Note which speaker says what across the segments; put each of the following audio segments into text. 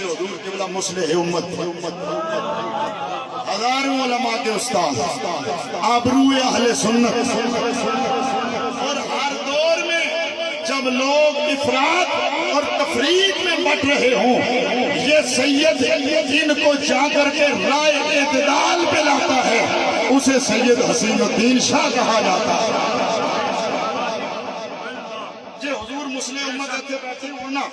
Speaker 1: کہ حضور قبلہ مصلح امت ہزاروں علماء کے استاد آبرو اہل سنت اور ہر دور میں جب لوگ افراط اور تفریق میں بٹ رہے ہوں یہ سید ان کو جا کر کے رائے اعتدال پہ لاتا ہے اسے سید حسین الدین شاہ کہا جاتا ہے جی حضور مسلم امت ایتھے بیٹھے ہوں نا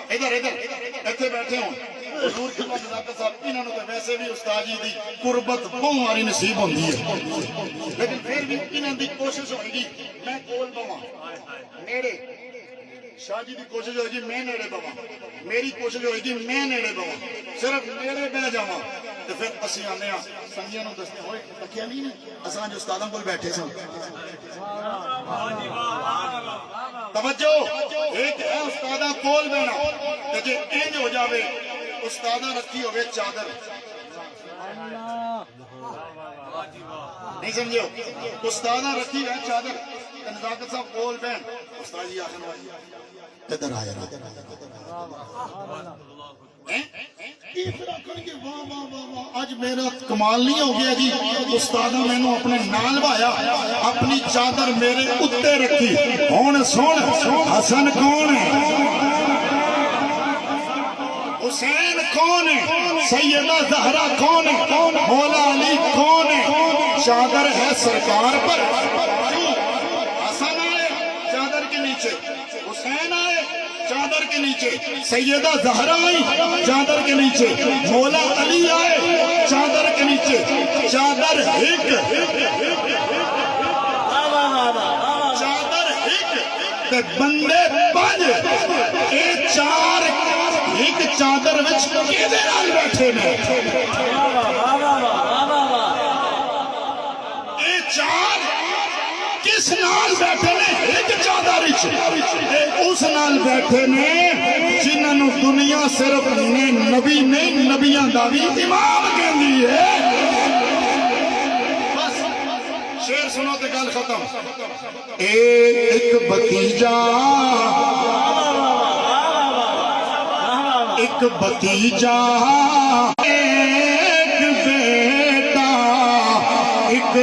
Speaker 1: ادھر ایتھے بیٹھے ہوں حضور کے بعد نزاکت صاحب انہوں نے ویسے بھی استاد جی دی قربت بہت ہماری نصیب ہوندی ہے لیکن پھر بھی انہوں دی کوشش ہوئے گی میں کول بواں نیڑے شاہ جی دی کوشش ہوئے گی میں نیڑے بواں میری کوشش ہوئے گی میں نیڑے بواں صرف نیڑے بہ جاواں تو پھر اسی آنے ہاں سنگیاں نوں دستے ہوئے تکیا نہیں اساں جو استاداں کول بیٹھے سن توجہ ایک ہے استاداں کول بینا تے جے انج ہو جاوے استاداں رکھی ہوئے چادر نہیں سمجھو استاداں رکھی ہوئے چادر نزاکت صاحب کول بین استاد جی آخر والی ادھر آیا آج میرا کمال نہیں ہو گیا جی استادہ میں نے اپنے نال بایا اپنی چادر میرے اتے رکھی ہون سون حسن کون ہے حسین کون ہے سیدہ زہرا کون ہے مولا علی کون ہے چادر ہے سرکار پر حسن آئے چادر کے نیچے حسین آئے چادر کے نیچے سیدہ زہرا آئی چادر کے نیچے مولا علی آئے چادر کے نیچے چادر ہک چادر ہک تے بندے پنج اے چار ایک چادر وچ کیدے نال بیٹھے نے اے چار کس نال بیٹھے نے ایک چادر وچ اے اس نال بیٹھے نے جنہاں نوں دنیا صرف نبی نہیں نبیاں دا وی امام کہندی ہے بس شعر سنو تے گل ختم ایک بھتیجا ایک بھتیجا ایک بیٹا ایک